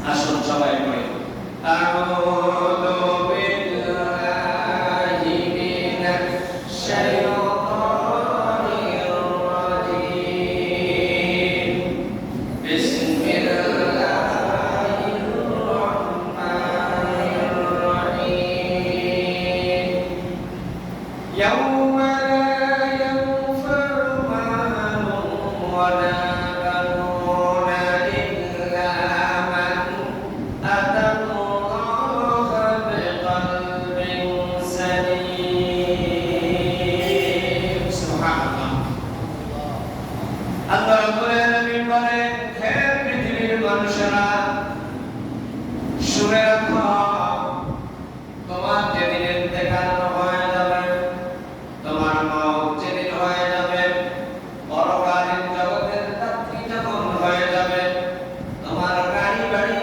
আসুন সবাই পড়ি আউযু বিল্লাহি মিনাশ শাইতানির রাজীম বিসমিল্লাহির রাহমানির রাহিম ইয়াউমা লা ইয়ানফা'ু মালুন ওয়ালা আল্লাহ রাব্বুল আলামিন বলেন, হে পৃথিবীর মানুষেরা, শুনে রাখো, তোমার যেদিন ইন্তেকাল হয়ে যাবে, তোমার মওত যেদিন হয়ে যাবে, পরকালীন জগতের যাত্রী যখন হয়ে যাবে, তোমার গাড়ি বাড়ি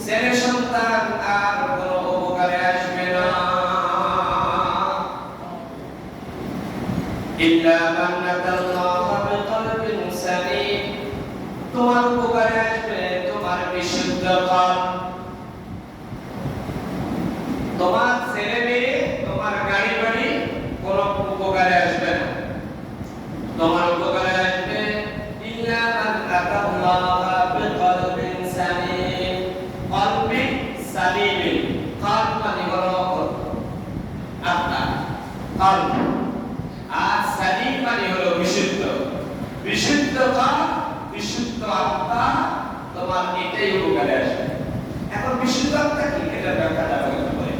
ছেলে সন্তান আর কোনো উপকারে আসবে না। ইল্লা মান আতাল্লাহ বিকলবিন সালিম, তোমার উপকারে আসবে তোমার বিশুদ্ধ কলব। তোমার ছেলে মেয়ে, তোমার গাড়ি বাড়ি কোনো উপকারে আসবে না। তোমার উপকারে আসবে ইল্লা মান আতাল্লাহ বিকলবিন সালিম, কলবিন সালিম। কলব মানে হলো আত্মা, কলব। আর সালিম মানে হলো বিশুদ্ধ। বিশুদ্ধ কলব, বিশুদ্ধ আত্মা, তোমার এটাই উপকারে আসবে। এখন বিশুদ্ধ আত্মা কি, এটা ব্যাখ্যাটা বলতে পারি।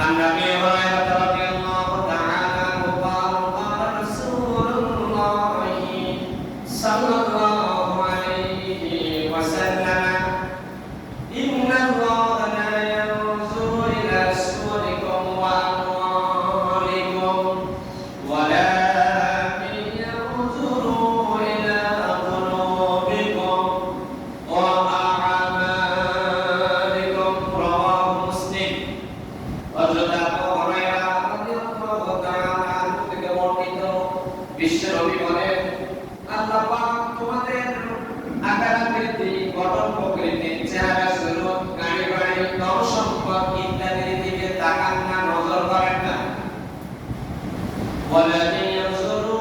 আন-নবী হুরায়রা রাদিয়াল্লাহু তাআলা আনহু قال قال رسول الله صلى الله عليه وسلم إن الله لا ينظر إلى صوركم وأموالكم ولكن ينظر إلى قلوبكم وأعمالكم رواه مسلم হযরত আবু হুরায়রা রাদিয়াল্লাহু তাআলা আনহু থেকে বর্ণিত, বিশ্বনবী বলেন, আল্লাহ পাক তোমাদের আকার আকৃতি, গঠন প্রকৃতি, চেহারা স্বরূপ, গাড়ি বাড়ি, ধন সম্পদ ইত্যাদির দিকে তাকান না, নজর করেন না। ওয়ালাকিন ইয়ানজুরু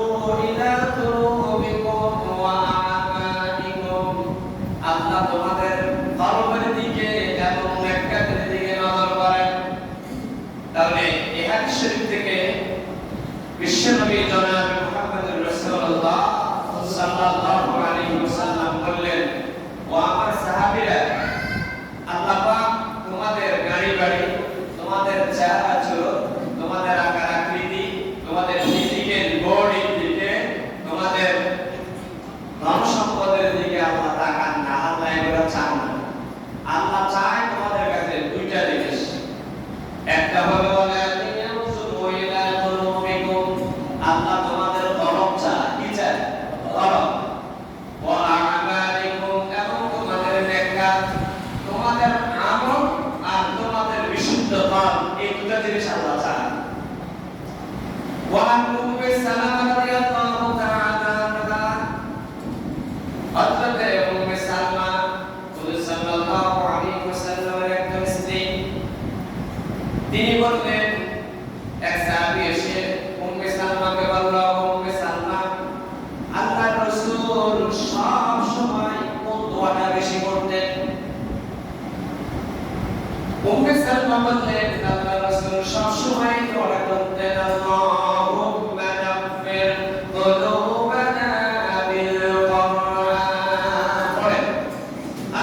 ইলা কুলুবিকুম ওয়া আমালিকুম, আল্লাহ তোমাদের কলবের দিকে এবং নেককারের দিকে নজর করেন। তাহলে এই হাদিস শরীফ থেকে বিশ্বনবী জনাব মুহাম্মদুর রাসূলুল্লাহ সাল্লাল্লাহু আলাইহি ওয়াসাল্লাম বললেন, ও আমার সাহাবীরা, আল্লাহ পাক তোমাদের গাড়ি বাড়ি, তোমাদের চেহারা চুল, তোমাদের আকার আকৃতি, তোমাদের ফিজিক্যাল বডির দিকে, তোমাদের ধন সম্পদের দিকে আল্লাহ তাকান না। আল্লাহ এগুলো চান না। আল্লাহ চায় তোমাদের কাছে দুইটা জিনিস। একটা হলো ওয়ালাকিন ইয়ানজুরু ইলা কুলুবিকুম, আল্লাহ তোমাদের কলব চায়। কি চায়? কলব। ওয়া আমালিকুম, এবং তোমাদের নেককার, তোমাদের আমল আর তোমাদের বিশুদ্ধ কলব, এই দুটো জিনিস আল্লাহ চায়। ওয়া আন উম্মে সালামা রাদিয়াল্লাহু তাআলা আনহা, হযরত উম্মে সালমা রাসূল সাল্লাল্লাহু আলাইহি ওয়াসাল্লামের একজন স্ত্রী, তিনি বললেন, এক সাহাবী এসে উম্মে সালমাকে বলল, উম্মে সালমা, আল্লাহর রাসূল সব সময় কোন দোয়াটা বেশি করতেন? উম্মে সালমা বললেন, আল্লাহর রাসূল সব সময় দোয়া করতেন, আল্লাহুম্মা নাফির কুলুবানা বিল কুরআন। পড়েন,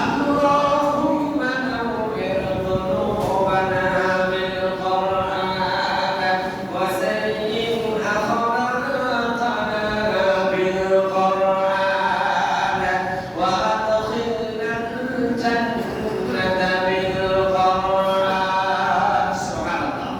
আল্লাহুম্মা নাফির কুলুবানা বিল কুরআন ওয়া সায়্যিন আখলাকানা বিল কুরআন ওয়া আদখিলনাল জান্নাতা বিল কুরআন। সুবহানাল্লাহ।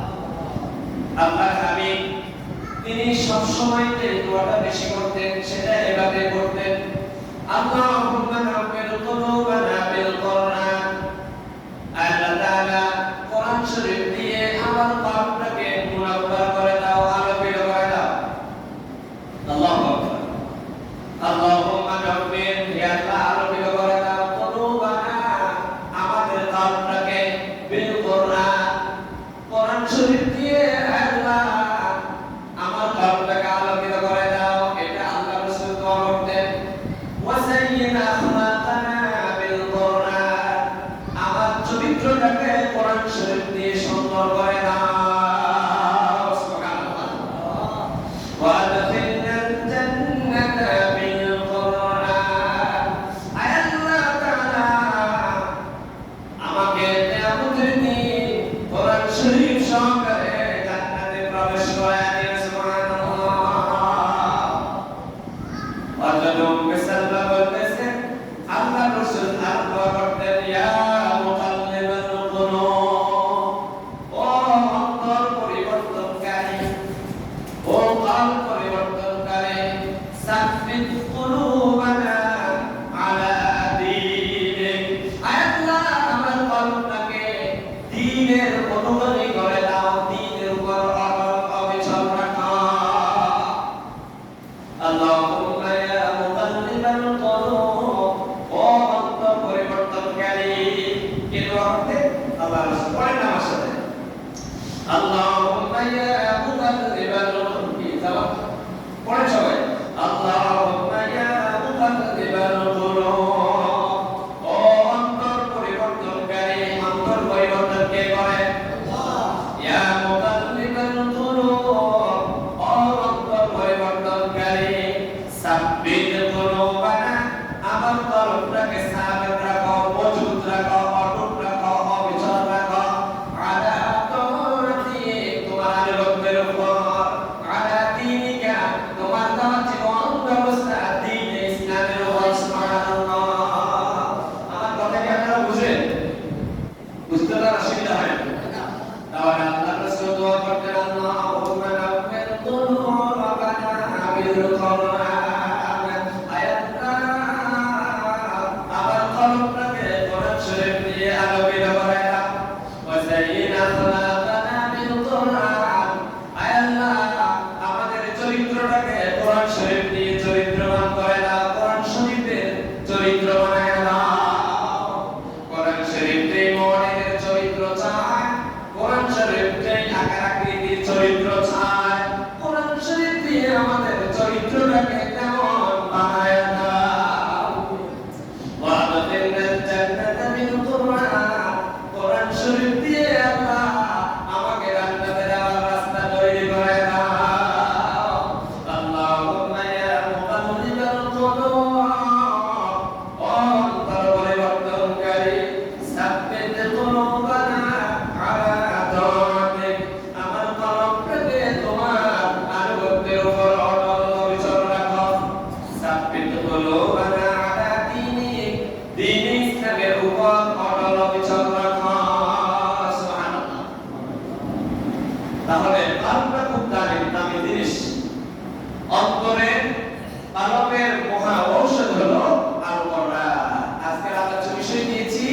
অবশ্যই দিয়েছি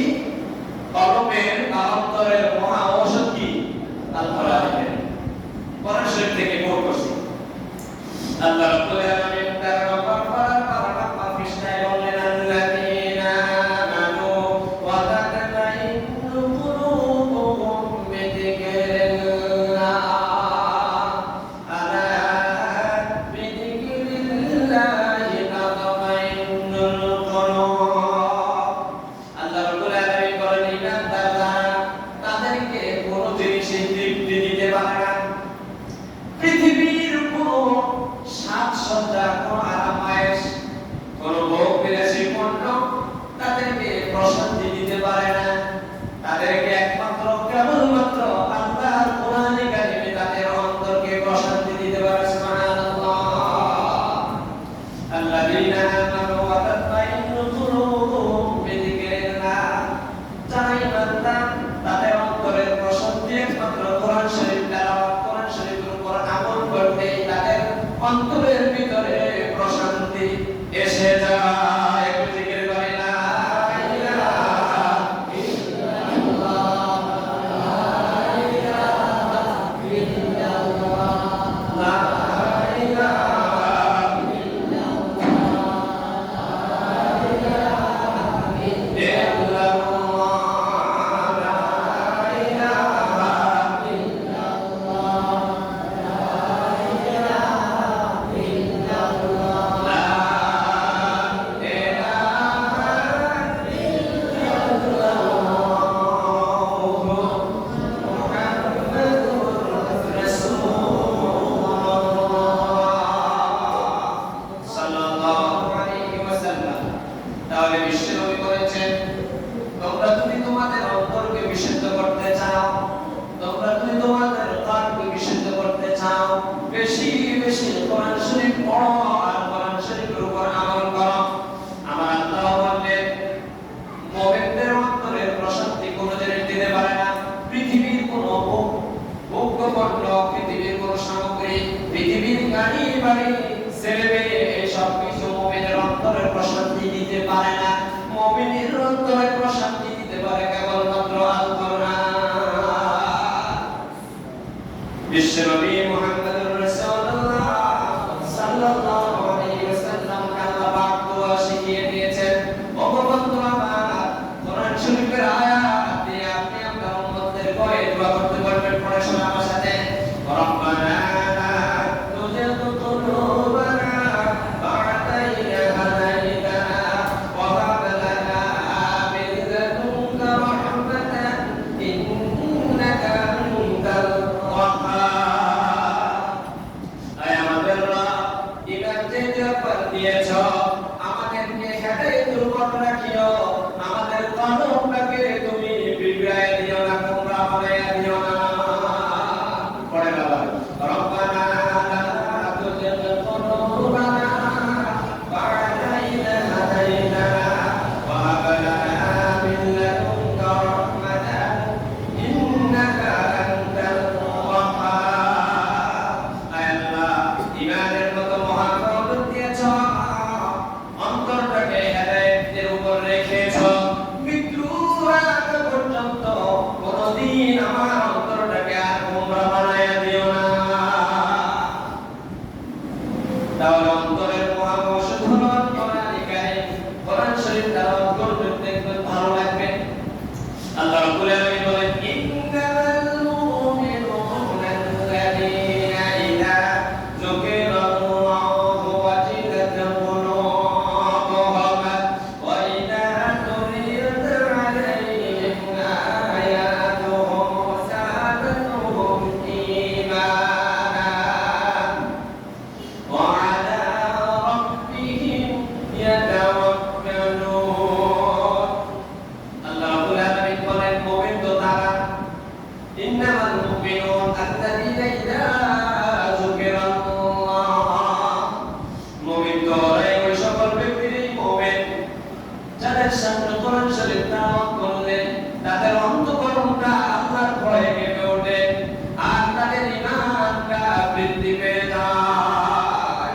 কলমের অন্তরের মহা ঔষধ কি আল কোরআন কোরআন শরীফ থেকে কোট করছি আল্লাহ রাব্বুল আলামিন তার রব্বার পারা পৃষ্ঠায় বললেন আল্লাযীনা আমানু ওয়া তাতমাইন্নু কুলুবুহুম বিযিকরিল্লাহ আলা বিযিকরিল্লাহি তাতমাইন্নুল কুলুব আল্লাহ রাব্বুল আলামিন বলেন ইমানদাররা তাদেরকে কোনো জিনিসে তৃপ্তি দিতে পারে না পৃথিবীর কোনো সাজসজ্জা কোনো আরামায়েশ কোনো ভোগ বিলাসী পণ্য তাদেরকে প্রশান্তি দিতে পারে না তাদেরকে একমাত্র কেবলমাত্র আল্লাহর কোরআন কারিমে তাদের অন্তরকে প্রশান্তি দিতে পারে সুবহানাল্লাহ আল্লাযীনা আমানু ওয়া তাতমাইন্নু কুলুবুহুম বিযিকরিল্লাহ যারা ঈমানদার তাদের অন্তরের প্রশান্তি একমাত্র কোরআন শরীফ তেলাওয়াত কোরআন শরীফের উপর আমল করতে তাদের অন্তরের ভিতরে প্রশান্তি এসে যায় একটু জিকির করে লা ইলাহা ইল্লাল্লাহ লা ইলাহা ইল্লাল্লাহ লা ইলাহা তাহলে বিশ্বনবী বলেছেন তোমরা যদি তোমাদের অন্তরকে বিশুদ্ধ করতে চাও তোমরা যদি তোমাদের কানকে বিশুদ্ধ করতে চাও বেশি বেশি কোরআন শরীফ পড়ো আর কোরআন শরীফের উপর আমল করো আমার আল্লাহ বলেন মুমিনদের অন্তরের প্রশান্তি কোনো জিনিস দিতে পারে না পৃথিবীর কোনো ভোগ্যপণ্য পৃথিবীর কোনো সামগ্রী পৃথিবীর গাড়ি বাড়ি ছেলেমেয়ে সব কিছু মুমিনের অন্তরের প্রশান্তি দিতে পারে না মুমিনের অন্তরের প্রশান্তি দিতে পারে কেবলমাত্র আল কোরআন বিশ্বনবী মুহাম্মদুর রাসূলুল্লাহ সাল্লাল্লাহু আলাইহি ওয়াসাল্লাম আল্লাহ পাক দোয়া শিখিয়ে দিয়েছেন ও বন্ধু আমার কোরআন শরীফের আয়াত দিয়ে আপনি আপনার উম্মতদের কয়ে দোয়া করতে পারবেন পড়াশোনা আমার সাথে রব্বানা আমাদেরকে হেদায়েত দুর্বল রাখিও আমাদের কলমটাকে তুমি বিগড়ায় দিও না তোমরা বানায়া দিও না পড়ে বাবা রব্বানা লা তুযিগ কুলুবানা বা'দা ইয হাদাইতানা ওয়া হাব লানা মিন লাদুনকা রাহমাতান ইন্নাকা আনতাল ওয়াহ্হাব আয় আল্লাহ ঈমানের মতো মহান রহমত দিয়েছো অন্তরটাকে হেদায়েতের উপর রেখেছো মৃত্যুর আগ পর্যন্ত কোনদিন আমার অন্তরটাকে আর গোমরা বানায়া দিও না তাহলে অন্তরের মহা ঔষধ হলো কোরআন কারীম কোরআন শরীফ তেলাওয়াত করতে দেখবেন ভালো লাগবে আল্লাহ রাব্বুল আলামিন বলেন ইন্নাল মুমিনুনা আল্লাযীনা ইযা যুকিরাল্লাহু ওয়াজিলাত কুলুবুহুম ওয়া ইযা তুলিয়াত আলাইহিম আয়াতুহু যাদাতুহুম ঈমানান ওয়া আলা রাব্বিহিম ইয়াতাওয়াক্কালুন আল্লাহ রাব্বুল আলামিন বলেন মুমিন তো তারা ইন্নামাল মুমিনুন আল্লাযীনা ইযা যুকিরাল্লাহ মুমিন তো ওই সকল ব্যক্তিরই মুমিন যাদের সামনে কোরআন শরীফ তেলাওয়াত করলে তাদের অন্তঃকরণটা আল্লাহর ভয়ে কেঁপে ওঠে আর তাদের ঈমানটা বৃদ্ধি পেয়ে যায়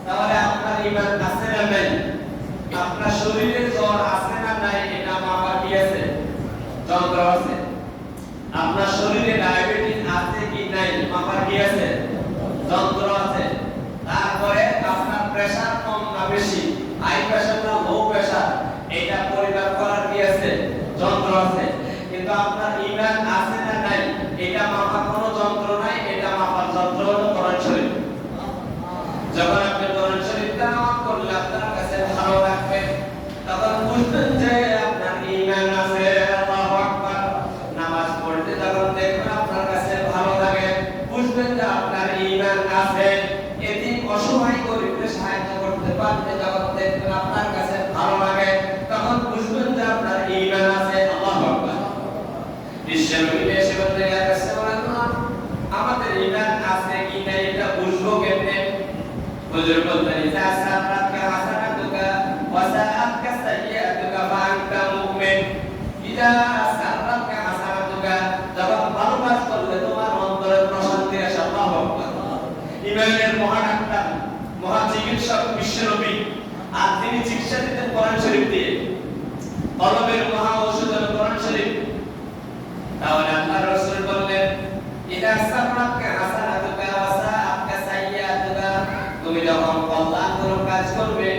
তাহলে আপনার ঈমান আছে না নাই আপনার শরীরে জ্বর আছে না নাই এটা আছে? যন্ত্র আছে। আপনার শরীরে ডায়াবেটিস আছে কি নাই মাপার কি আছে? যন্ত্র আছে। তারপরে আপনার প্রেসার কম না বেশি, হাই প্রেসার না লো প্রেসার, এটা পরিমাপ করার কি আছে? যন্ত্র আছে। কিন্তু আপনার ঈমান আছে না নাই এটা মাপার কোনো যন্ত্র নাই, এটা মাপার যন্ত্র হলো কোরআন শরীফ। যখন আপনি কোরআন শরীফ তেলাওয়াত করলে আপনার কাছে ভালো লাগবে, তখন বুঝবেন যে আপনার ঈমান আছে। আল্লাহু আকবার। নামাজ পড়তে যখন দেখবেন আপনার কাছে ভালো লাগে, বুঝবেন যে আপনার ঈমান আছে। এতিম অসহায় গরিবকে সাহায্য করতে পারলে যখন দেখবেন আপনার কাছে ভালো লাগে, তখন বুঝবেন যে আপনার ঈমান আছে। আল্লাহু আকবার। বিশ্বনবী এসে বললেন, ইয়া রাসূলুল্লাহ, আমাদের ঈমান আছে কি না এটা বুঝবো কেমনে? হুজুর বললেন, ইযা সারাতকা হাসানাতুকা ওয়া সাআতকা সাইয়্যাতুকা ফাআনতা মুমিন। ইযা সারাতকা হাসানাতুকা, যখন ভালো কাজ করলে তোমার অন্তরে প্রশান্তি আসে। আল্লাহু আকবার। ঈমানের মহা ডাক্তার, মহা চিকিৎসক বিশ্বনবী, আর তিনি চিকিৎসা দিতেন কোরআন শরীফ দিয়ে। কলবের মহা ঔষধ হলো কোরআন শরীফ। তাহলে আল্লাহর রাসূল বললেন, ইযা সারাতকা হাসানাতুকা ওয়া সাআতকা সাইয়্যাতুকা, তুমি যখন কল্যাণ কোনো কাজ করবে,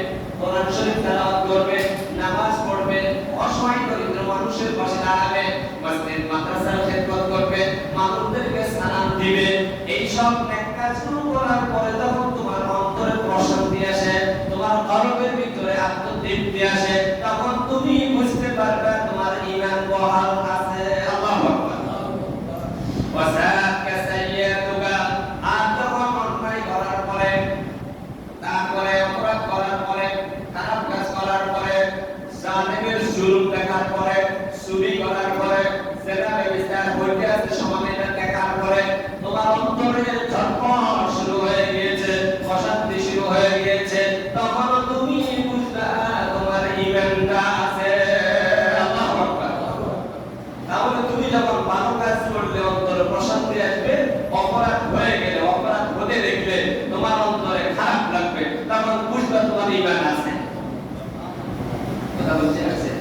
কোরআন শরীফ তেলাওয়াত করবে, নামাজ পড়বে, অসহায় দরিদ্র মানুষের পাশে দাঁড়াবে, মসজিদ মাদ্রাসার খেদমত করবে, মানুষদেরকে সালাম দিবে, এই সব নেক কাজগুলো করার পরে যখন তোমার অন্তরে প্রশান্তি আসে, তোমার কলবের ভিতরে আত্মতৃপ্তি আসে, তখন তুমি বুঝতে পারবে তোমার ঈমান বহাল আছে। আল্লাহু আকবার। ওয়া সাআতকা সাইয়্যাতুকা, আর যখন অন্যায় করার পরে, তারপরে অপরাধ করার পরে, খারাপ কাজ করার পরে, জালেমের জুলুম দেখার পরে, চুরি করার পরে, জেনা ব্যভিচার হইতে আছে সমাজে এটা দেখার পরে তোমার অন্তরে ঝটপট শুরু হয়ে গিয়েছে, অশান্তি শুরু হয়ে গিয়েছে, তখন তুমি বুঝবা তোমার ঈমানটা আছে। আল্লাহু আকবার। তাহলে তুমি যখন ভালো কাজ করলে অন্তরে প্রশান্তি আসবে, অপরাধ হয়ে গেলে, অপরাধ হতে দেখলে তোমার অন্তরে খারাপ লাগবে, তখন বুঝবা তোমার ঈমান আছে। কথা বুঝতে পারছেন?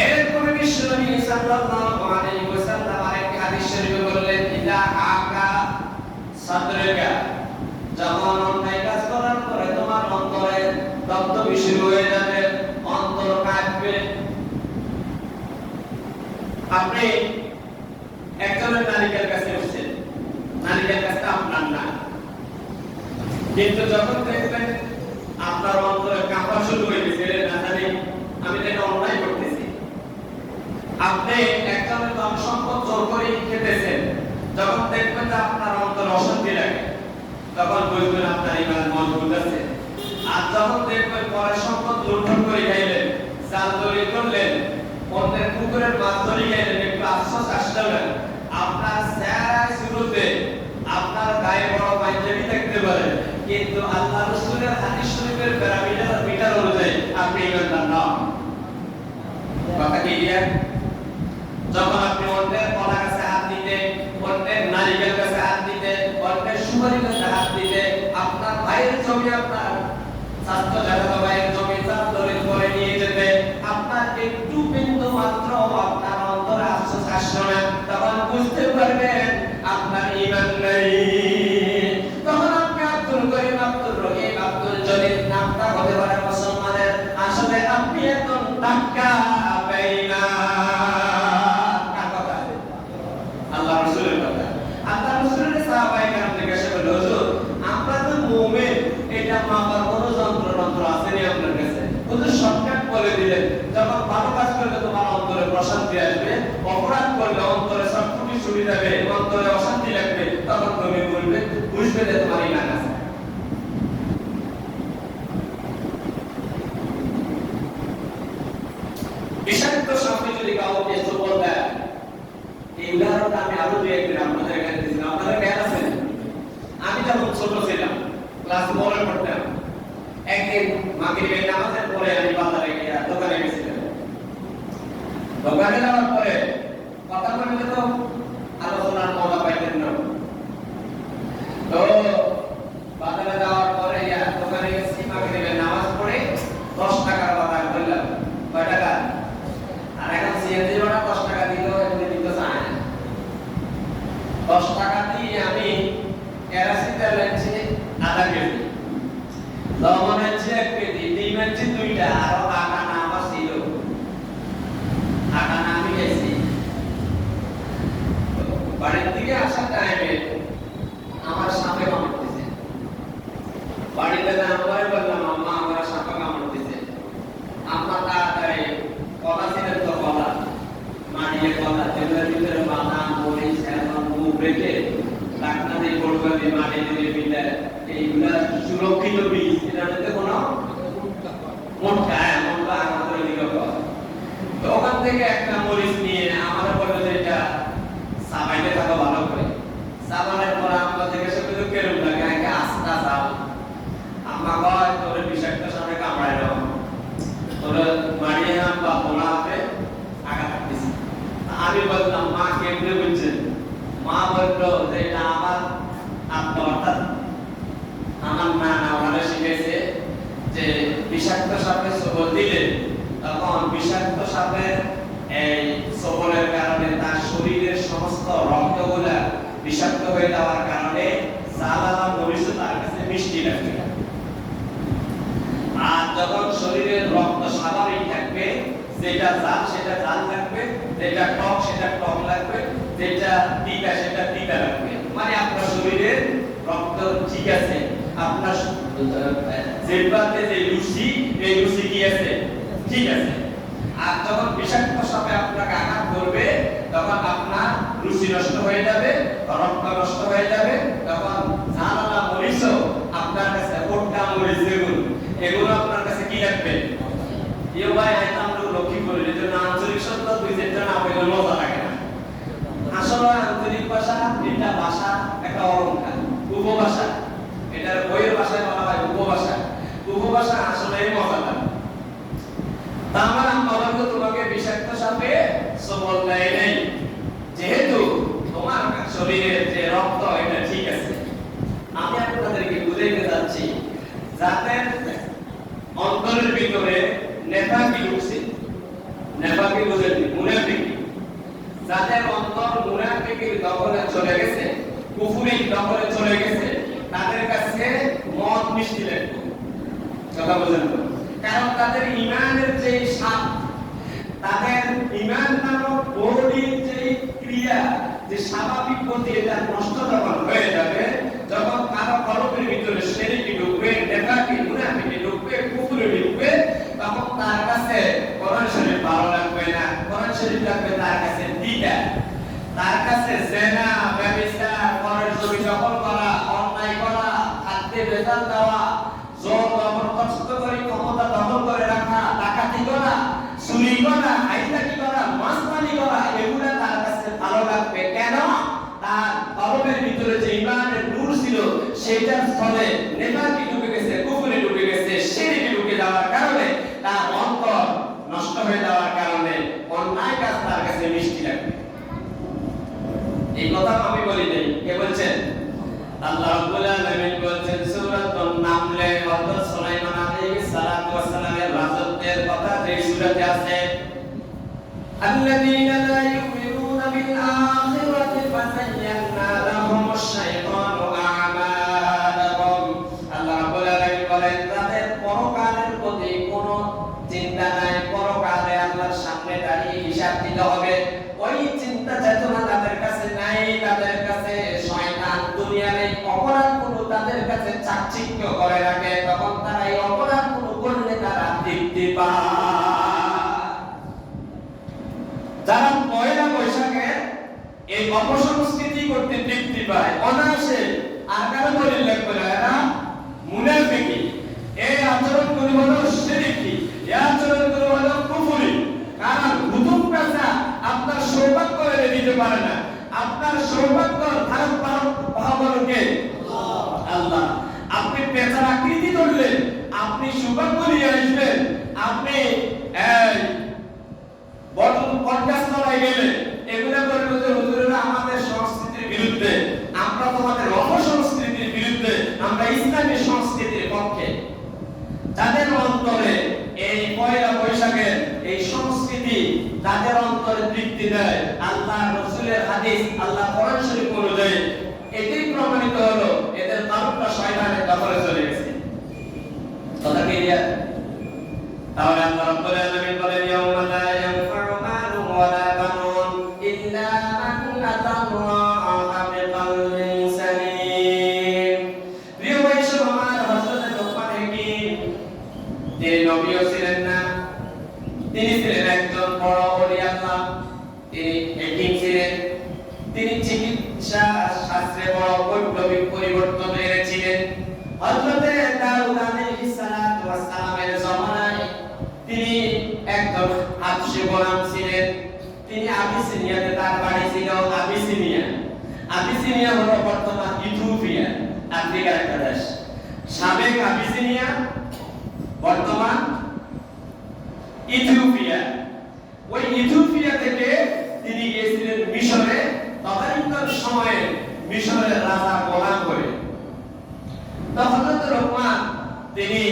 এরপরে বিশ্বনবী সাল্লাল্লাহু আলাইহি ওয়াসাল্লাম আরেকটি হাদিস শরীফে বললেন, ইদা আকা সাদরকা, যখন অন্যায় কাজ করার পরে তোমার অন্তরে দপদপি শুরু হয়ে যাবে, অন্তর কাঁপবে। আপনি একজনের নারীকের কাছে উঠছেন, নারীকের কাছে আপনার না, কিন্তু যখন দেখবেন আপনার অন্তরে কাঁপা শুরু হয়ে গেছে, না জানি আমি এটা অন্যায় করতেছি। আপনি একজনের ধন সম্পদ জোর করে খেতেছেন, যখন দেখবেন যে আপনার অন্তরে অশান্তি লাগে, তখন বুঝবেন আপনার ঈমান মজবুত আছে। আর যখন দেখবেন পরের সম্পদ লুণ্ঠন করে খাইলেন, জাল তৈরি করলেন, অন্যের পুকুরের মাছ ধরে খাইলেন, একটু আশ্বাস আসলে আপনার চেহারা শুরুতে আপনার গায়ে বড় পাঞ্জাবি থাকতে পারে, কিন্তু আল্লাহ রাসূলের হাদিস শরীফের প্যারামিটার অনুযায়ী আপনি ঈমানদার নন। কথা কি ক্লিয়ার? যখন আপনি অন্যের কলা গাছে হাত দিতে, অন্যের নারিকেল গাছে হাত দিতে, অন্যের সুপারি গাছে হাত দিতে, আপনার ভাইয়ের জমি, আপনার স্বাস্থ্য জায়গা ভাইয়ের জমি দলিল করে নিয়ে যেতে আপনার একটু বিন্দু মাত্র আপনার অন্তরে আশ্বাস আসলো না, তখন বুঝতে পারবেন আপনার ঈমান নেই। তখন আপনি আব্দুল করিম, আব্দুল রহিম, আব্দুল জলিল নামটা হতে পারে মুসলমানের, আসলে আপনি এখন টাকা বেঈমান। কার কথা? আল্লাহ রাসূলের কথা। আল্লাহ রাসূলের সাহাবায়ে কেরাম জিজ্ঞাসা করলেন, হুজুর আমরা তো মুমিন, এটা মাপার কোনো যন্ত্র আসেনি আপনার কাছে? হুজুর শর্টকাট বলে দিলেন, যখন ভালো কাজ করলে তোমার অন্তরে প্রশান্তি আসবে, অপরাধ করলে অন্তরে সবটুকু শুরু যাবে, অন্তরে অশান্তি লাগবে, তখন তুমি বুঝবে যে তোমার ঈমান আছে। বিষাক্ত সাপে যদি কাউকে চোপড় দেয়, এই উদাহরণটা আমি আরো দুই একদিন আপনাদের কাছে দিয়েছিলাম, আপনাদের জ্ঞান আছে? আমি যখন ছোট ছিলাম, ক্লাস 4 এ পড়তাম, একদিন মাগরিবের নামাজের পরে আমি বাজারে গিয়ে দোকানে গেছিলাম। দোকানে যাওয়ার পরে কথা বললে তো আলোচনার মজা পাইতেন না, তো বাজারে যাওয়ার পরে দোকানে গেছি, মাগরিবের নামাজ পড়ে 10 টাকার বাজার করলাম। কয় টাকা? লবণ হচ্ছে 1 কেজি, ডিম হচ্ছে 2টা, আরো আটা না আমার ছিল, আটা না আমি গেছি। বাড়ির থেকে আসার টাইমে আমার সাপে কামড়তেছে। বাড়িতে না আমি বললাম আম্মা আমার সাপে কামড়তেছে। আম্মা তাড়াতাড়ি কলা ছিলেন তো কলা, মাটির কলা, তেলের ভিতরে বাদাম মরিচ এবং মুখ রেখে ডাকনা দিয়ে পড়বে দিয়ে মাটি দিয়ে পিঠে এইগুলা সুরক্ষিত বীজ, এটাতে কোনো মোটকা আমাদের দিকে তো ওখান থেকে একটা মরিচ নিয়ে আমাদের বললো যে এটা সাবাইতে থাকো ভালো করে। সাবানের পর আমরা থেকে সব কিছু কেরম লাগে আগে আস্তা যাও, আম্মা কয় তোর বিষাক্ত সামনে কামড়াই দাও, তোর মারিয়ে নাম বা বোনা হাতে আঘাত দিছি। আমি বললাম মা কেমনে বুঝছেন? মা বললো যে এটা আমার আত্মা, অর্থাৎ আমার নানা ওনারা শিখেছে যে বিষাক্ত সাপে সবল দিলে তখন বিষাক্ত সাপের এই সবলের কারণে তার শরীরের সমস্ত রক্তগুলা বিষাক্ত হয়ে যাওয়ার কারণে জালালা মরিচ তার কাছে মিষ্টি লাগবে। আর যখন শরীরের রক্ত স্বাভাবিক থাকবে, যেটা জাল সেটা জাল লাগবে, যেটা টক সেটা টক লাগবে, যেটা তিতা সেটা তিতা লাগবে। মানে আপনার শরীরের রক্ত ঠিক আছে, আপনার জিহ্বাতে যে রুচি, এই রুচি কি আছে? ঠিক আছে। আর যখন বিষাক্ত সাপে আপনাকে আঘাত করবে তখন আপনার রুচি নষ্ট হয়ে যাবে, রক্ত নষ্ট হয়ে যাবে। তখন জালালা মরিচও আপনার কাছে, পোটকা মরিচ এগুলো আপনার কাছে কি লাগবে? ইয়ে ভাই এটা আমরা লক্ষ্য করি যে না আঞ্চলিক শব্দ দুই চারটা না হইলে মজা লাগে না। আসলে আঞ্চলিক ভাষা এটা ভাষা একটা অলংকার, উপভাষা। এটার বইয়ের ভাষায় বলা হয় উপভাষা। উপভাষা আসলে মজা লাগে। আমার আম্মা বলতো তোমাকে বিষাক্ত সাপে সবল দেয় নাই, যেহেতু তোমার শরীরের যে রক্ত এটা ঠিক আছে। আমি আপনাদেরকে বুঝাইতে যাচ্ছি যাদের অন্তরের ভিতরে নেফাকি ঢুকছে, নেফাকি বুঝেননি, মুনাফিকি, যাদের অন্তর মুনাফিকির দখলে চলে গেছে, কুফরির দখলে চলে গেছে, তাদের কাছে মদ মিষ্টি লাগবে। কথা বুঝেন তো? কারণ তাদের ঈমানের যে স্বাদ, তাদের ঈমান নামক বডির যে ক্রিয়া, যে স্বাভাবিক গতি, এটা নষ্ট যখন হয়ে যাবে, যখন কারো কলবের ভিতরে শিরকি ঢুকবে, নেফাকি মুনাফিকি ঢুকবে, কুফরি ঢুকবে, তখন তার কাছে কোরআন শরীফ ভালো লাগবে না, কোরআন শরীফ লাগবে তার কাছে তিতা। তার কাছে জেনা, ব্যভিচার, পরের জমি দখল করা, অন্যায় করা, খাদ্যে ভেজাল দেওয়া, জোর জবরদস্ত করে ক্ষমতা দখল করে রাখা, ডাকাতি করা, চুরি করা, হাইজাকি করা, মাস্তানি করা, এগুলা তার কাছে ভালো লাগবে। কেন? তার কলবের ভিতরে যে ঈমানের নূর ছিল সেটার স্থলে নেফাকি ঢুকে গেছে, কুফরি ঢুকে গেছে, শিরকি ঢুকে যাওয়ার কারণে তার অন্তর নষ্ট হয়ে যাওয়ার কারণে অন্যায় কাজ তার কাছে মিষ্টি লাগবে। এই কথা আমি বলি নাই, কে বলছেন? আল্লাহ রাব্বুল আলামিন বলছেন সূরাতুন নামলে, হযরত সুলাইমান আলাইহিস সালাতু ওয়াস সালামের রাজত্বের কথা যে সূরাতে আছে, আল্লাযীনা লা ইউমিনুনা বিল আখিরাতি ফাযায়্যানা লাহুমুশ শাইতানু আমালাহুম। আল্লাহ রাব্বুল আলামিন বলেন যাদের পরকালের প্রতি কোনো চিন্তা নাই, পরকালে আল্লাহর সামনে দাঁড়িয়ে হিসাব দিতে হবে, ওই চিন্তা চেতনা তাদের কাছে নাই। তাদের কাছে শয়তান দুনিয়ার এই অপরাধগুলো তাদের কাছে চাকচিক্য করে রাখে, তখন তারা এই অপরাধগুলো করলে তারা তৃপ্তি পায়। যারা পয়লা বৈশাখে এই অপসংস্কৃতি করতে তৃপ্তি পায় অনায়াসে, আর কারো দলিল লাগবে না, এরা মুনাফিকি। এই আচরণগুলো হলো শিরকি, এই আচরণগুলো হলো কুফরি। কারণ হুতুম পেশা আপনার সৌভাগ্য এনে দিতে পারে না। আপনার সৌভাগ্য ধারণ পাওয়ার কে? আল্লাহ। আপনি পেশার আকৃতি ধরলেন, আপনি সৌভাগ্য নিয়ে আসবেন, আপনি বটন পডকাস্ট করাই গেলেন, এগুলা করলে যে হুজুরেরা আমাদের সংস্কৃতির বিরুদ্ধে, আমরা তোমাদের অপসংস্কৃতির বিরুদ্ধে, আমরা ইসলামী সংস্কৃতির পক্ষে। যাদের অন্তরে এই পয়লা বৈশাখের এই সংস্কৃতি যাদের অন্তরে তৃপ্তি দেয়, আল্লাহ রাসূলের হাদিস, আল্লাহ কোরআন শরীফ অনুযায়ী এটাই প্রমাণিত হলো এদের কারণটা শয়তানের দখলে চলে গেছে। কথা ক্লিয়ার? তাহলে আল্লাহ রাব্বুল আলামিন বলেন ইয়াউমা লা ইয়ানফা'ু মালুন ওয়ালা বানুন ইল্লা মান আতাল্লাহা বিকলবিন সালিম। প্রিয় ভাই সব আমার হযরত লোকমান হাকিম তিনি নবীও ছিলেন না, তিনি ছিলেন একজন বড় ওলি আল্লাহ, তিনি হাকিম ছিলেন, তিনি চিকিৎসা শাস্ত্রে বড় বৈপ্লবিক পরিবর্তন এনেছিলেন। হযরত দাউদ আলাইহিস সালাতু ওয়াস সালামের জামানায় তিনি একজন হাবশী গোলাম ছিলেন। তিনি আবিসিনিয়াতে তার বাড়ি ছিল। আবিসিনিয়া হলো বর্তমান ইথিওপিয়া, আফ্রিকার একটা দেশ। সাবেক আবিসিনিয়া, বর্তমান ইথিওপিয়া। ওই ইথিওপিয়া থেকে তিনি গিয়েছিলেন মিশরে, তখনকার সময়ে মিশরের রাজা গোলাম হয়ে। হযরত লোকমান তিনি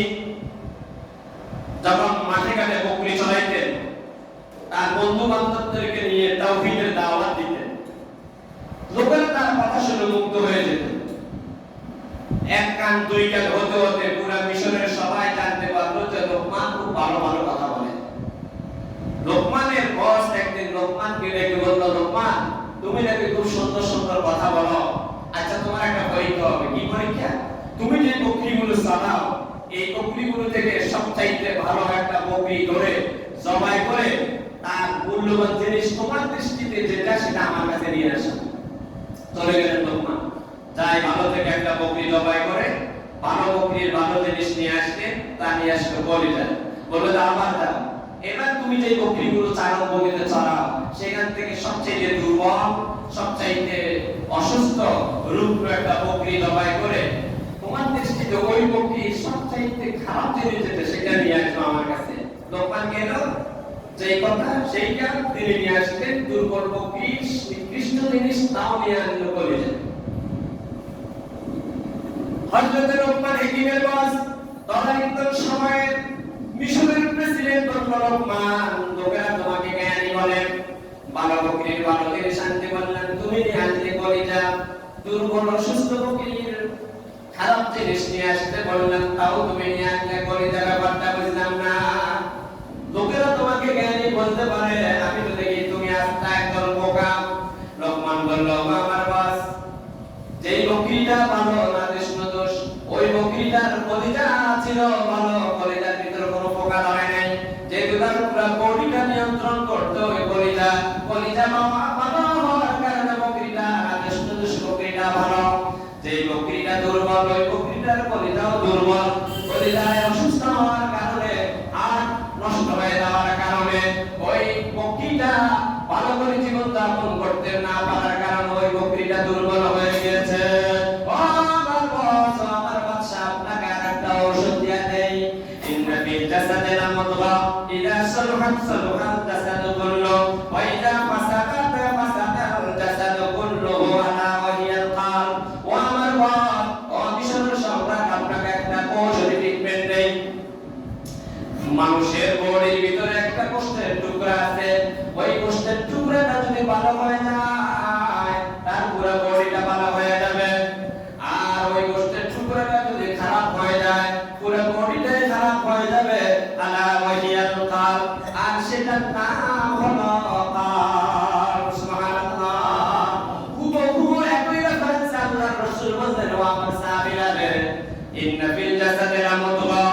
যখন মাঠে ঘাটে বকরি চড়াইতেন, তার বন্ধু বান্ধবদেরকে নিয়ে তাওহীদের দাওয়াত দিতেন। লোকেরা তার কথা শুনে মুগ্ধ হয়ে যেত। এক কান দুই কান হতে হতে পুরা মিশরের সবাই জানতে পারলো যে লোকমান খুব ভালো ভালো কথা বলে। লোকমানের বস একদিন লোকমানকে ডেকে বলল, লোকমান তুমি নাকি খুব সুন্দর সুন্দর কথা বলো, আচ্ছা তোমার একটা পরীক্ষা হবে। কি পরীক্ষা? তুমি যে বকরিগুলো চালাও, এই বকরিগুলো থেকে সবচাইতে ভালো একটা বকরি ধরে জবাই করে তার মূল্যবান জিনিস তোমার দৃষ্টিতে যেটা সেটা আমার কাছে নিয়ে আসো। চলে গেলেন লোকমান, যাই ভালো থেকে একটা বকরি জবাই করে ভালো বকরির ভালো জিনিস নিয়ে আসলেন। তা নিয়ে আসলো কলিজা, বললো আবার দাও। এবার তুমি যে বকরিগুলো চারণ বগিতে চড়াও, সেখান থেকে সবচেয়ে দুর্বল, সবচাইতে অসুস্থ রূপ একটা বকরি জবাই করে তোমার দৃষ্টিতে ওই বকরি সবচাইতে খারাপ জিনিস যেটা সেটা নিয়ে আসলো আমার কাছে। লোকমান গেল, যে কথা সেইটা তিনি নিয়ে আসলেন। দুর্বল বকরি, নিকৃষ্ট জিনিস তাও নিয়ে আনলো কলিজা। হযরত লোকমান হাকিমের বস তদানীন্তন সময়ের মিশরের প্রেসিডেন্ট লোকমান, লোকেরা তোমাকে জ্ঞানী বলেন, ভালো বকরির ভালো জিনিস শান্তি বললেন, তুমি নিয়ে আনলে কলিজা। দুর্বল অসুস্থ বকরির খারাপ জিনিস নিয়ে আসতে বললেন, তাও তুমি নিয়ে আনলে কলিজা। ব্যাপারটা বুঝলাম না। লোকেরা তোমাকে জ্ঞানী বলতে পারে, আমি তো দেখি তুমি আস্তা একদল বোকা। লোকমান বলল, আমার বস যেই বকরিটা ভালো না কৃষ্ণ দোষ, ওই বকরিটার কলিজা ছিল ভালো, কলিজার ভিতরে কোনো পোকা ধরে নাই। যে দুটার পুরো বডিটা নিয়ন্ত্রণ করতে ওই কলিজা ভালো হওয়ার কারণে বকরিটা কৃষ্ণ দোষ, বকরিটা ভালো। যেই বকরিটা দুর্বল, ওই বকরিটার কলিজাও দুর্বল। কলিজায় অসুস্থ হওয়ার কারণে আর নষ্ট হয়ে যাওয়ার কারণে ওই বকরিটা ভালো করে জীবন যাপন করতে না পারার কারণে ওই বকরিটা দুর্বল হয়ে গেছে। আমার বাদশা আপনাকে আরেকটা ঔষধ দিয়ে দেই। ইন্না ফিল জাসাদিল মুদগা ইযা সালুহাত সালুহাল জাসাদু কুল্লু ওয়া ইযা ফাসাদাত ফাসাদাল জাসাদু কুল্লুহু আলা ওয়া হিয়াল কালব। ও আমার বাপ, ও মিশরের সম্রাট, আপনাকে একটা কৌশলী ট্রিটমেন্ট দেই। মানুষের বডির ভিতরে একটা কোষ্ঠের টুকরা আছে, ওই কোষ্ঠের টুকরাটা যদি ভালো হয়ে যায় তার পুরো বডিটা ভালো হয়ে যাবে। আর ওই কোষ্ঠের টুকরাটা যদি খারাপ হয়ে যায় পুরো বডিটাই খারাপ হয়ে যাবে। আলা ওয়াহিয়াল কালব, আর সেটার নাম হলো কালব। সুবহানাল্লাহ। হুবহু একই রেফারেন্স আল্লাহর রাসূল বলেন, ওয়া আমার সাহাবীরা, ইন্না ফিল জাসাদিল মুদগা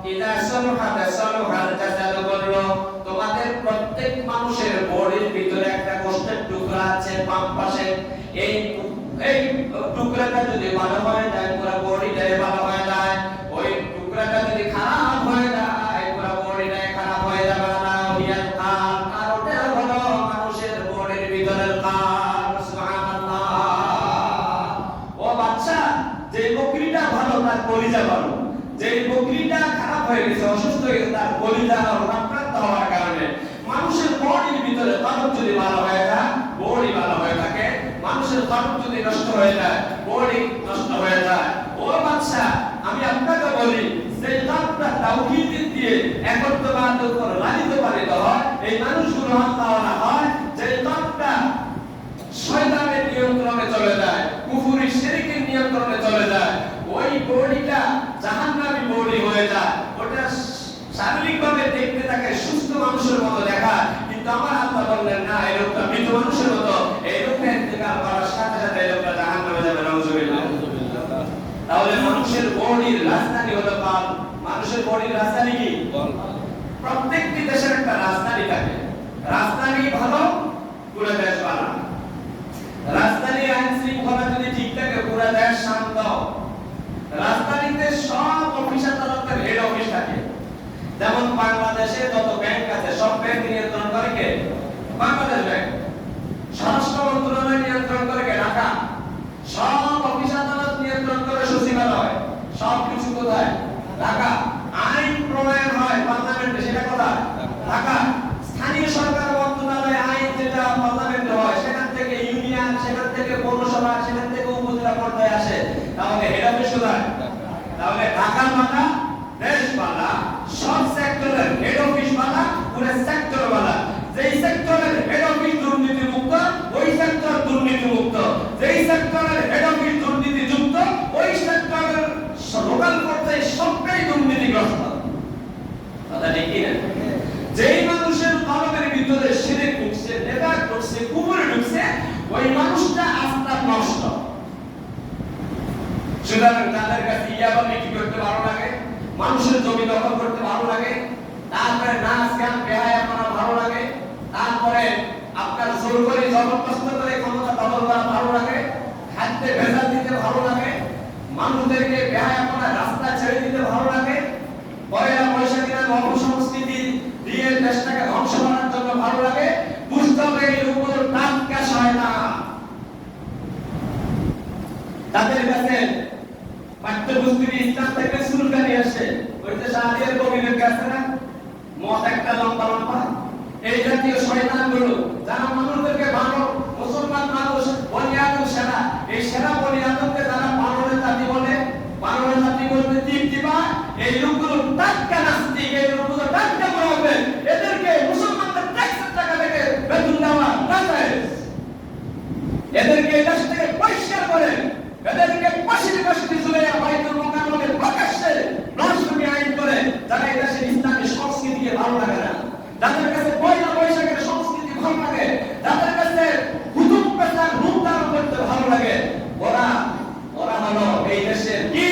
ইযা সালুহাত সালুহাল জাসাদু কুল্লু। তোমাদের প্রত্যেক মানুষের বডির ভিতরে একটা কোষ্ঠের টুকরা আছে বাম পাশে। এই টুকরাটা যদি ভালো হয়ে যায় পুরো বডিটাই ভালো হয়ে যায়। ওই টুকরাটা যদি খারাপ হয়ে যায় পুরো বডিটাই খারাপ হয়ে যাবে। না হিয়াল কাল, আর ওটা হলো মানুষের বডির ভিতরের কাল। সুবহানাল্লাহ। ও বাচ্চা, যে বকরিটা ভালো তার কলিজা ভালো, যে বকরিটা খারাপ হয়ে গেছে, অসুস্থ হয়ে গেছে, তার কলিজা রোগাক্রান্ত হওয়ার কারণে মানুষের বডির ভিতরে কলব যদি ভালো হয়ে যায়, বডি ভালো হয়ে থাকে। মানুষের কলব যদি নষ্ট হয়ে যায়, বডি নষ্ট হয়ে যায়। ও বাদশা, আমি আপনাকে বলি, সেই কলবটা তাওহীদ দিয়ে একত্ববাদের উপর লালিত পালিত হয়, এই মানুষগুলো আল্লাহওয়ালা হয়। যে কলবটা শয়তানের নিয়ন্ত্রণে চলে যায়, কুফরি শিরকের নিয়ন্ত্রণে চলে যায়, ওই বডিটা জাহান্নামী বডি হয়ে যায়। মানুষের মতো এই লোকটা ইন্তেকাল করার সাথে সাথে এই লোকটা জাহান্নামে যাবে। নাউজুবিল্লাহ। তাহলে মানুষের বডির রাজধানী হলো কল। মানুষের বডির রাজধানী কি? কল। প্রত্যেকটি দেশের একটা রাজধানী থাকে। রাজধানী ভালো, পুরো দেশ ভালো। রাজধানীর আইন শৃঙ্খলা যদি ঠিক থাকে, পুরো দেশ শান্ত। রাজধানীতে সব অফিস আদালতের হেড অফিস থাকে। যেমন বাংলাদেশে যত ব্যাংক আছে সব ব্যাংক নিয়ন্ত্রণ করে কে? বাংলাদেশ ব্যাংক। স্বরাষ্ট্র মন্ত্রণালয় নিয়ন্ত্রণ করে কে? ঢাকা। সব অফিস আদালত নিয়ন্ত্রণ করে সচিবালয়। সব কিছু কোথায়? ঢাকা। আইন প্রণয়ন হয় পার্লামেন্টে, সেটা কোথায়? ঢাকা। স্থানীয় সরকার মন্ত্রণালয় আইন যেটা পার্লামেন্টে হয়, সেখান থেকে ইউনিয়ন, সেখান থেকে পৌরসভা, সেখান থেকে উপজেলা পর্যায়ে আসে। তাহলে হেড অফিস কোথায়? তাহলে ঢাকা মানা দেশ মানা, সব সেক্টরের হেড অফিস মানা, পুরো সেক্টর মানা। যেই সেক্টরের হেড অফিস দুর্নীতি মুক্ত, ওই সেক্টর দুর্নীতি মুক্ত। যেই সেক্টরের হেড অফিস দুর্নীতি যুক্ত, ওই সেক্টরের লোকাল পর্যায়ে সবটাই দুর্নীতিগ্রস্ত। কথা ঠিক কি না? যেই মানুষের কলমের ভিতরে শিরক ঢুকছে, নেফাক ঢুকছে, কুফর ঢুকছে, ওই মানুষটা আস্থা নষ্ট। সুতরাং তাদের কাছে ইয়াবা বিক্রি করতে ভালো লাগে, মানুষের জমি দখল করতে ভালো লাগে, তারপরে নাচ গান বেহায়াপনা ভালো লাগে, তারপরে আপনার জোর করে জবরদস্ত করে ক্ষমতা দখল করা ভালো লাগে, খাদ্যে ভেজাল দিতে ভালো লাগে, মানুষদেরকে বেহায়াপনা রাস্তা ছেড়ে দিতে ভালো লাগে, পয়লা বৈশাখের অপসংস্কৃতি দিয়ে দেশটাকে ধ্বংস করার জন্য ভালো লাগে। বুঝতে হবে এর উপর টাটকা শয়তান। তাদের কাছে পাঠ্যপুস্তকে ইসলাম থেকে সুলকানি আসে। ওই যে শাহরিয়ার কবিরের কাছে না মত একটা লম্বা লম্বা, এই জাতীয় শয়তানগুলো যারা মানুষদেরকে ভালো মুসলমান মানুষ বনিয়াদুল সেনা, এই সেনা বনিয়াদুলকে যারা বানরের জাতি বলে, বানরের জাতি বলতে তৃপ্তি পায়, এই লোকগুলো টাটকা নাস্তিক, এই লোকগুলো টাটকা মুনাফিক। এদেরকে মুসলমানদের ট্যাক্সের টাকা থেকে বেতন দেওয়া না যায়। এদেরকে এই দেশ থেকে পরিষ্কার করে, এদেরকে পাশে চলে বাইতুল মুকাররমের প্রকাশ্যে ব্লাসফেমি আইন করে, যারা এই দেশের ইসলামী সংস্কৃতিকে ভালো লাগে না, যাদের কাছে পয়লা বৈশাখের সংস্কৃতি ভালো লাগে, যাদের কাছে হুতুম পেশার রূপ ধারণ করতে ভালো লাগে, ওরা হলো এই দেশের কি?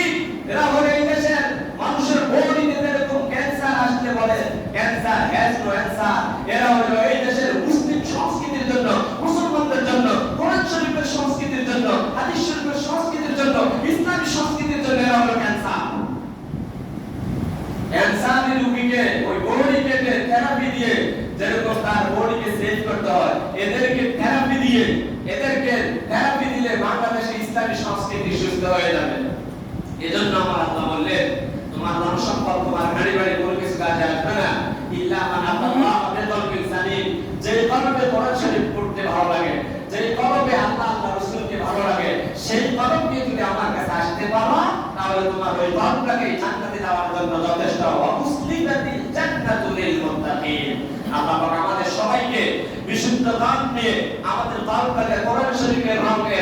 এরা হলো এই দেশের মানুষের বডিতে যেরকম ক্যান্সার আসলে বলে ক্যান্সার হ্যাজ নো অ্যান্সার, এরা হলো এই দেশের মুসলিম সংস্কৃতির জন্য, মুসলমানদের জন্য, কোরআন শরীফের সংস্কৃতির জন্য, হাদিস শরীফের সংস্কৃতির জন্য, ইসলামী সংস্কৃতির জন্য এরা হলো ক্যান্সার। ক্যান্সারের রোগীকে ওই বডি কেটে থেরাপি দিয়ে যেরকম তার বডিকে সেভ করতে হয়, এদেরকে থেরাপি দিলে বাংলাদেশে ইসলামী সংস্কৃতি সুস্থ হয়ে যাবে। এজন্য আমার আল্লাহ বললেন, তোমার ধনসম্পদ, তোমার গাড়ি বাড়ি কোনো কিছু কাজে আসবে না, ইল্লা মান আল্লাহ বিকলবিন সালিম। যে কলবে কোরআন শরীফ পড়তে ভালো লাগে, যে কলবে আল্লাহ রাসূলকে ভালো লাগে, সেই কলব নিয়ে যদি আমার কাছে আসতে পারো, তাহলে তোমার ওই কলবটাকে জান্নাতে যাওয়ার জন্য যথেষ্ট। ওয়াসলিবাতিল জান্নাতু লিল মুত্তাকিন। আল্লাহ পাক আমাদের সবাইকে বিশুদ্ধ কলব নিয়ে আমাদের কলবটাকে কোরআন শরীফের রঙে